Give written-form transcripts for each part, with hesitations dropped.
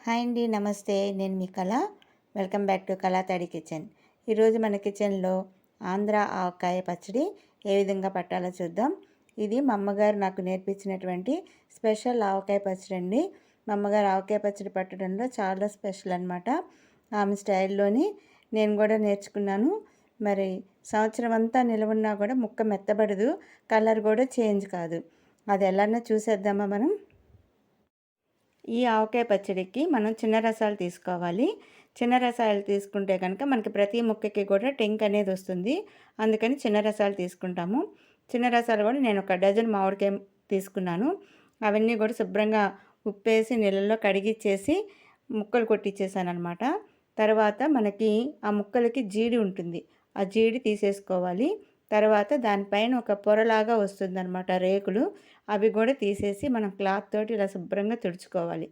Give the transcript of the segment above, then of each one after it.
Hi అండి, నమస్తే. నేను మీ కళ. వెల్కమ్ బ్యాక్ టు కళా తడి కిచెన్. ఈరోజు మన కిచెన్లో ఆంధ్ర ఆవకాయ పచ్చడి ఏ విధంగా పట్టాలో చూద్దాం. ఇది మా అమ్మగారు నాకు నేర్పించినటువంటి స్పెషల్ ఆవకాయ పచ్చడి అండి. మా అమ్మగారు ఆవకాయ పచ్చడి పట్టడంలో చాలా స్పెషల్ అనమాట. ఆమె స్టైల్లోని నేను కూడా నేర్చుకున్నాను. మరి సంవత్సరం అంతా నిలవన్నా కూడా ముక్క మెత్తబడదు, కలర్ కూడా చేంజ్ కాదు. అది ఎలానో చూసేద్దామా మనం. ఈ ఆవకాయ పచ్చడికి మనం చిన్న రసాలు తీసుకోవాలి. చిన్న రసాలు తీసుకుంటే కనుక మనకి ప్రతి ముక్కకి కూడా టెంక్ అనేది వస్తుంది. అందుకని చిన్న రసాలు తీసుకుంటాము. చిన్న రసాలు కూడా నేను ఒక డజన్ మామిడికాయ తీసుకున్నాను. అవన్నీ కూడా శుభ్రంగా ఉప్పేసి నీళ్ళల్లో కడిగిచ్చేసి ముక్కలు కొట్టించేసాను అనమాట. తర్వాత మనకి ఆ ముక్కలకి జీడి ఉంటుంది, ఆ జీడి తీసేసుకోవాలి. తర్వాత దానిపైన ఒక పొరలాగా వస్తుందన్నమాట, రేకులు. అవి కూడా తీసేసి మనం క్లాత్ తోటి ఇలా శుభ్రంగా తుడుచుకోవాలి,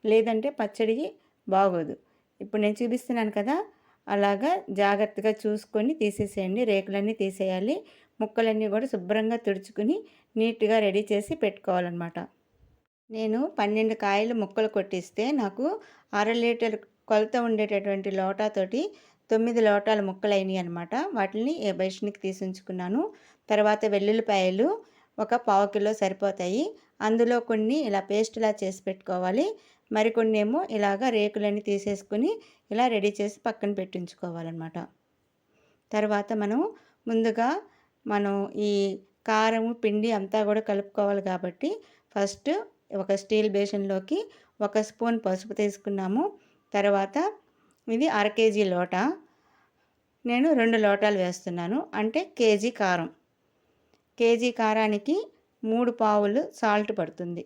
లేదంటే పచ్చడికి బాగోదు. ఇప్పుడు నేను చూపిస్తున్నాను కదా, అలాగా జాగ్రత్తగా చూసుకొని తీసేసేయండి. రేకులన్నీ తీసేయాలి. ముక్కలన్నీ కూడా శుభ్రంగా తుడుచుకుని నీట్గా రెడీ చేసి పెట్టుకోవాలన్నమాట. నేను 12 కాయలు ముక్కలు కొట్టిస్తే నాకు 1/2 లీటర్ కొలత ఉండేటటువంటి లోటాతోటి 9 లోటాల ముక్కలైనవి అనమాట. వాటిని బెషన్కి తీసి ఉంచుకున్నాను. తర్వాత వెల్లుల్లిపాయలు ఒక పావు కిలో సరిపోతాయి. అందులో కొన్ని ఇలా పేస్ట్లా చేసి పెట్టుకోవాలి. మరికొన్ని ఏమో ఇలాగా రేకులన్నీ తీసేసుకుని ఇలా రెడీ చేసి పక్కన పెట్టించుకోవాలన్నమాట. తర్వాత ముందుగా మనం ఈ కారము పిండి అంతా కూడా కలుపుకోవాలి కాబట్టి ఫస్ట్ ఒక స్టీల్ బేషన్లోకి 1 స్పూన్ పసుపు తీసుకున్నాము. తర్వాత ఇది 1/2 కేజీ లోటా, నేను 2 లోటాలు వేస్తున్నాను, అంటే కేజీ కారం. కేజీ కారానికి 3 పావులు సాల్ట్ పడుతుంది.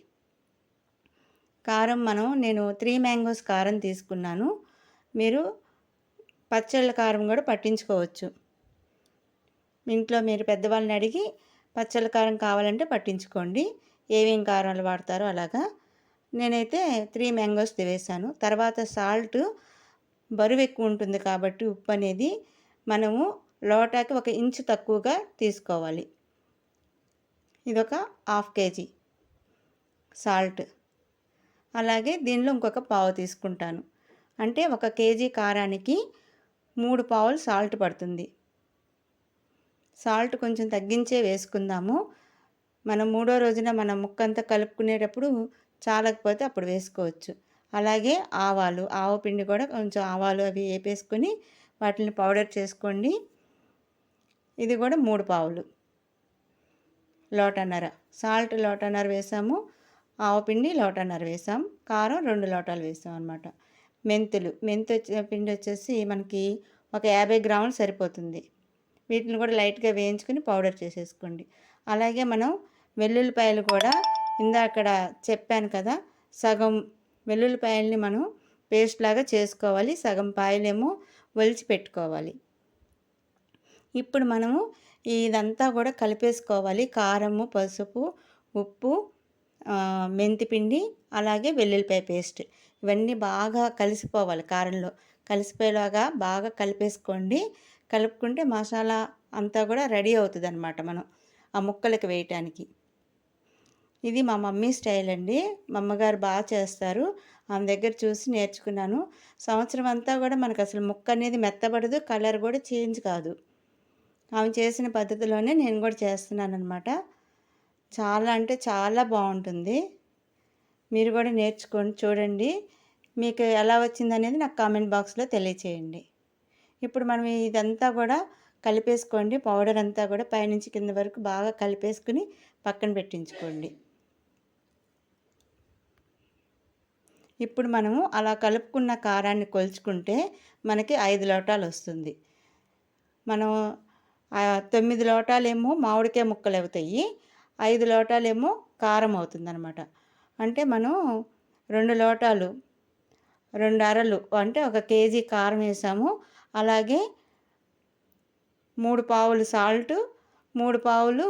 కారం నేను 3 మ్యాంగోస్ కారం తీసుకున్నాను. మీరు పచ్చళ్ళ కారం కూడా పట్టించుకోవచ్చు. ఇంట్లో మీరు పెద్దవాళ్ళని అడిగి పచ్చళ్ళ కారం కావాలంటే పట్టించుకోండి, ఏమేం కారాలు వాడతారో అలాగా. నేనైతే 3 మ్యాంగోస్ వేసాను. తర్వాత సాల్ట్ బరువు ఎక్కువ ఉంటుంది కాబట్టి ఉప్పు అనేది మనము లోటాకి 1 ఇంచు తక్కువగా తీసుకోవాలి. ఇదొక 1/2 కేజీ సాల్ట్. అలాగే దీనిలో ఇంకొక పావు తీసుకుంటాను, అంటే 1 కేజీ కారానికి 3 పావులు సాల్ట్ పడుతుంది. సాల్ట్ కొంచెం తగ్గించే వేసుకుందాము. మనం 3వ రోజున మనం ముక్కంతా కలుపుకునేటప్పుడు చాలకపోతే అప్పుడు వేసుకోవచ్చు. అలాగే ఆవాలు, ఆవపిండి కూడా కొంచెం ఆవాలు అవి వేపేసుకొని వాటిని పౌడర్ చేసుకోండి. ఇది కూడా 3 పావులు, లోటన్నర. సాల్ట్ లోటన్నర వేసాము, ఆవపిండి లోటన్నర వేసాం, కారం 2 లోటాలు వేసాం అన్నమాట. మెంతి పిండి వచ్చేసి మనకి ఒక 50 గ్రాములు సరిపోతుంది. వీటిని కూడా లైట్గా వేయించుకొని పౌడర్ చేసేసుకోండి. అలాగే వెల్లుల్లిపాయలు కూడా ఇందాకడ చెప్పాను కదా, సగం వెల్లుల్లిపాయల్ని మనం పేస్ట్ లాగా చేసుకోవాలి, సగం పాయలేమో ఒలిచి పెట్టుకోవాలి. ఇప్పుడు ఇదంతా కూడా కలిపేసుకోవాలి. కారము, పసుపు, ఉప్పు, మెంతిపిండి, అలాగే వెల్లుల్లిపాయ పేస్ట్, ఇవన్నీ బాగా కలిసిపోవాలి. కారంలో కలిసిపోయేలాగా బాగా కలిపేసుకోండి. కలుపుకుంటే మసాలా అంతా కూడా రెడీ అవుతుంది అన్నమాట మనం ఆ ముక్కలకి వేయటానికి. ఇది మా మమ్మీ స్టైల్ అండి. మా అమ్మగారు బాగా చేస్తారు, ఆమె దగ్గర చూసి నేర్చుకున్నాను. సంవత్సరం అంతా కూడా మనకు అసలు ముక్క అనేది మెత్తబడదు, కలర్ కూడా చేంజ్ కాదు. ఆమె చేసిన పద్ధతిలోనే నేను కూడా చేస్తున్నాను అనమాట. చాలా అంటే చాలా బాగుంటుంది. మీరు కూడా నేర్చుకొని చూడండి. మీకు ఎలా వచ్చిందనేది నాకు కామెంట్ బాక్స్లో తెలియచేయండి. ఇప్పుడు ఇదంతా కూడా కలిపేసుకోండి. పౌడర్ అంతా కూడా పైనుంచి కింద వరకు బాగా కలిపేసుకుని పక్కన పెట్టించుకోండి. ఇప్పుడు అలా కలుపుకున్న కారాన్ని కొలుచుకుంటే మనకి 5 లోటాలు వస్తుంది. 9 లోటాలేమో మామిడికాయ ముక్కలు అవుతాయి, 5 లోటాలేమో కారం అవుతుందన్నమాట. అంటే 2 లోటాలు 2 అరలు అంటే 1 కేజీ కారం వేసాము. అలాగే 3 పావులు సాల్ట్, 3 పావులు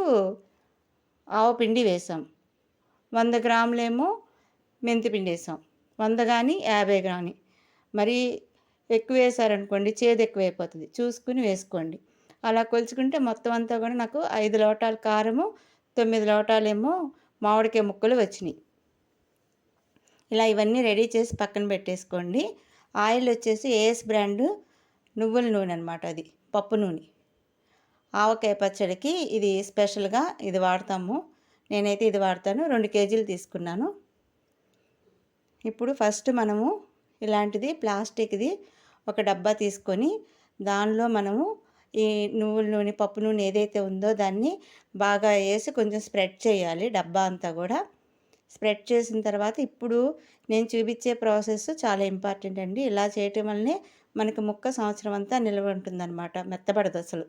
ఆవపిండి వేసాం. 100 గ్రాములేమో మెంతిపిండి వేసాం. 100 కానీ 50 కానీ, మరీ ఎక్కువ వేసారనుకోండి చేదు ఎక్కువైపోతుంది, చూసుకుని వేసుకోండి. అలా కొలుచుకుంటే మొత్తం అంతా కూడా నాకు 5 లోటాలు కారము, 9 లోటాలేమో మామిడికాయ ముక్కలు వచ్చినాయి. ఇలా ఇవన్నీ రెడీ చేసి పక్కన పెట్టేసుకోండి. ఆయిల్ వచ్చేసి ఏఎస్ బ్రాండ్ నువ్వుల నూనె అనమాట, అది పప్పు నూనె. ఆవకాయ పచ్చడికి ఇది స్పెషల్గా ఇది వాడతాము. నేనైతే ఇది వాడతాను. 2 కేజీలు తీసుకున్నాను. ఇప్పుడు ఫస్ట్ మనము ఇలాంటిది ప్లాస్టిక్ది ఒక డబ్బా తీసుకొని దానిలో మనము ఈ నువ్వుల నూనె, పప్పు నూనె ఏదైతే ఉందో దాన్ని బాగా వేసి కొంచెం స్ప్రెడ్ చేయాలి డబ్బా అంతా కూడా. స్ప్రెడ్ చేసిన తర్వాత ఇప్పుడు నేను చూపించే ప్రాసెస్ చాలా ఇంపార్టెంట్ అండి. ఇలా చేయటం వల్లనే మనకి ముక్క సంవత్సరం అంతా నిల్వ ఉంటుందన్నమాట, మెత్తబడదు అసలు.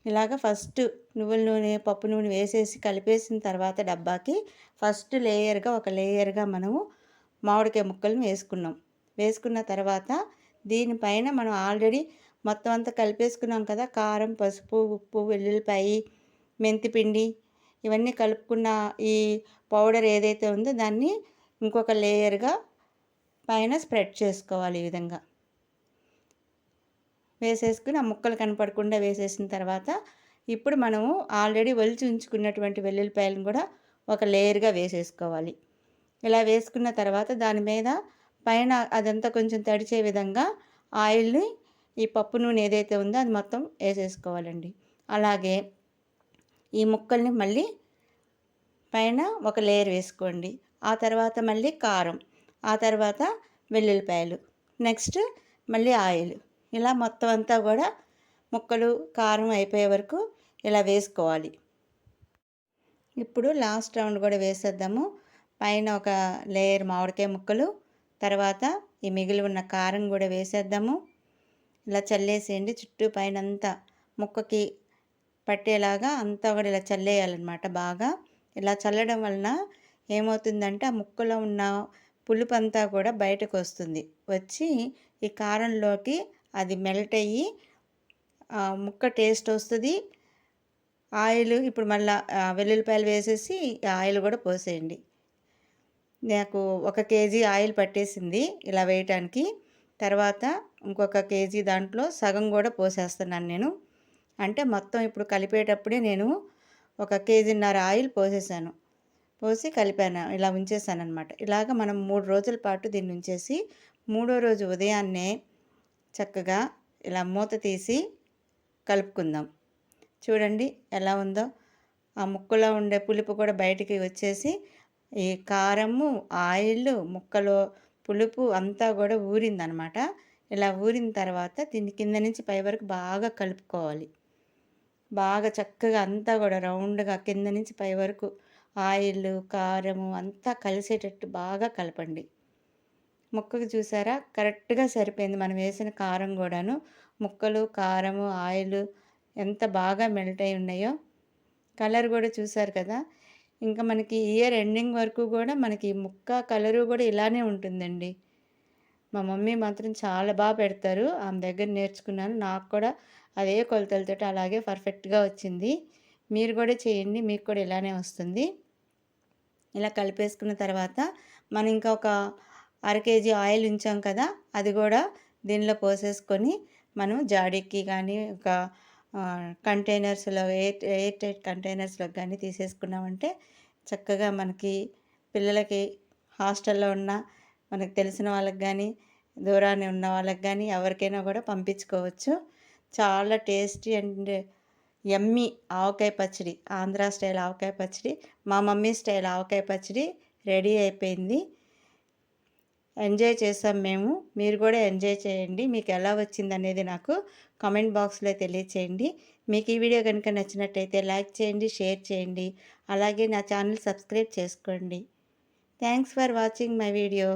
ఇలాగ ఫస్ట్ నువ్వుల నూనె, పప్పు నూనె వేసేసి కలిపేసిన తర్వాత డబ్బాకి ఫస్ట్ ఒక లేయర్గా మనము మామిడికాయ ముక్కలను వేసుకున్నాం. వేసుకున్న తర్వాత దీనిపైన మనం ఆల్రెడీ మొత్తం అంతా కలిపేసుకున్నాం కదా, కారం, పసుపు, ఉప్పు, వెల్లుల్లిపాయి, మెంతిపిండి ఇవన్నీ కలుపుకున్న ఈ పౌడర్ ఏదైతే ఉందో దాన్ని ఇంకొక లేయర్గా పైన స్ప్రెడ్ చేసుకోవాలి. ఈ విధంగా వేసేసుకుని ఆ ముక్కలు కనపడకుండా వేసేసిన తర్వాత ఇప్పుడు మనము ఆల్రెడీ ఒలిచి ఉంచుకున్నటువంటి వెల్లుల్లిపాయలను కూడా ఒక లేయర్గా వేసేసుకోవాలి. ఇలా వేసుకున్న తర్వాత దాని మీద పైన అదంతా కొంచెం తడిచే విధంగా ఆయిల్ని, ఈ పప్పు నూనె ఏదైతే ఉందో అది మొత్తం వేసేసుకోవాలండి. అలాగే ఈ ముక్కల్ని మళ్ళీ పైన ఒక లేయర్ వేసుకోండి. ఆ తర్వాత మళ్ళీ కారం, ఆ తర్వాత వెల్లుల్లిపాయలు, నెక్స్ట్ మళ్ళీ ఆయిల్. ఇలా మొత్తం అంతా కూడా ముక్కలు కారం అయిపోయే వరకు ఇలా వేసుకోవాలి. ఇప్పుడు లాస్ట్ రౌండ్ కూడా వేసేద్దాము. పైన ఒక లేయర్ మామిడికాయ ముక్కలు, తర్వాత ఈ మిగిలి ఉన్న కారం కూడా వేసేద్దాము. ఇలా చల్లేసేయండి. చుట్టూ పైన అంతా ముక్కకి పట్టేలాగా అంతా కూడా ఇలా చల్లేయాలన్నమాట బాగా. ఇలా చల్లడం వలన ఏమవుతుందంటే ఆ ముక్కలో ఉన్న పులుపు అంతా కూడా బయటకు వస్తుంది. వచ్చి ఈ కారంలోకి అది మెల్ట్ అయ్యి ముక్క టేస్ట్ వస్తుంది. ఆయిల్ ఇప్పుడు మళ్ళీ వెల్లుల్లిపాయలు వేసేసి ఆయిల్ కూడా పోసేయండి. నాకు 1 కేజీ ఆయిల్ పట్టేసింది ఇలా వేయటానికి. తర్వాత ఇంకొక కేజీ దాంట్లో సగం కూడా పోసేస్తున్నాను నేను. అంటే మొత్తం ఇప్పుడు కలిపేటప్పుడే నేను 1 కేజీన్నర ఆయిల్ పోసేసాను. పోసి కలిపాను, ఇలా ఉంచేసాను అనమాట. ఇలాగ మనం 3 రోజుల పాటు దీన్ని ఉంచేసి 3వ రోజు ఉదయాన్నే చక్కగా ఇలా మూత తీసి కలుపుకుందాం. చూడండి ఎలా ఉందో. ఆ ముక్కలో ఉండే పులుపు కూడా బయటికి వచ్చేసి ఈ కారము, ఆయిల్, ముక్కలో పులుపు అంతా కూడా ఊరిందనమాట. ఇలా ఊరిన తర్వాత దీన్ని కింద నుంచి పై వరకు బాగా కలుపుకోవాలి. బాగా చక్కగా అంతా కూడా రౌండ్గా కింద నుంచి పై వరకు ఆయిల్, కారము అంతా కలిసేటట్టు బాగా కలపండి. ముక్కకు చూసారా కరెక్ట్గా సరిపోయింది. మనం వేసిన కారం కూడాను, ముక్కలు, కారము, ఆయిల్ ఎంత బాగా మెల్ట్ అయి ఉన్నాయో. కలర్ కూడా చూసారు కదా. ఇంకా మనకి ఇయర్ ఎండింగ్ వరకు కూడా మనకి ముక్క కలరు కూడా ఇలానే ఉంటుందండి. మా మమ్మీ మాత్రం చాలా బాగా పెడతారు. ఆమె దగ్గర నేర్చుకున్నాను. నాకు కూడా అదే కొలతలతోటి అలాగే పర్ఫెక్ట్గా వచ్చింది. మీరు కూడా చేయండి, మీకు కూడా ఇలానే వస్తుంది. ఇలా కలిపేసుకున్న తర్వాత మనం ఇంకా ఒక 1/2 కేజీ ఆయిల్ ఉంచాం కదా, అది కూడా దీనిలో పోసేసుకొని మనం జాడీకి కానీ ఒక కంటైనర్స్లో ఎయిర్ టైట్ కంటైనర్స్లో కానీ తీసేసుకున్నామంటే చక్కగా మనకి పిల్లలకి హాస్టల్లో ఉన్న మనకు తెలిసిన వాళ్ళకి కానీ దూరాన్ని ఉన్న వాళ్ళకి కానీ ఎవరికైనా కూడా పంపించుకోవచ్చు. చాలా టేస్టీ అండ్ యమ్మీ ఆవకాయ పచ్చడి, ఆంధ్ర స్టైల్ ఆవకాయ పచ్చడి, మా మమ్మీ స్టైల్ ఆవకాయ పచ్చడి రెడీ అయిపోయింది. ఎంజాయ్ చేసాం మేము. మీరు కూడా ఎంజాయ్ చేయండి. మీకు ఎలా వచ్చిందనేది నాకు కామెంట్ బాక్స్లో తెలియచేయండి. మీకు ఈ వీడియో కనుక నచ్చినట్టయితే లైక్ చేయండి, షేర్ చేయండి. అలాగే నా ఛానల్ సబ్స్క్రైబ్ చేసుకోండి. Thanks for watching my video.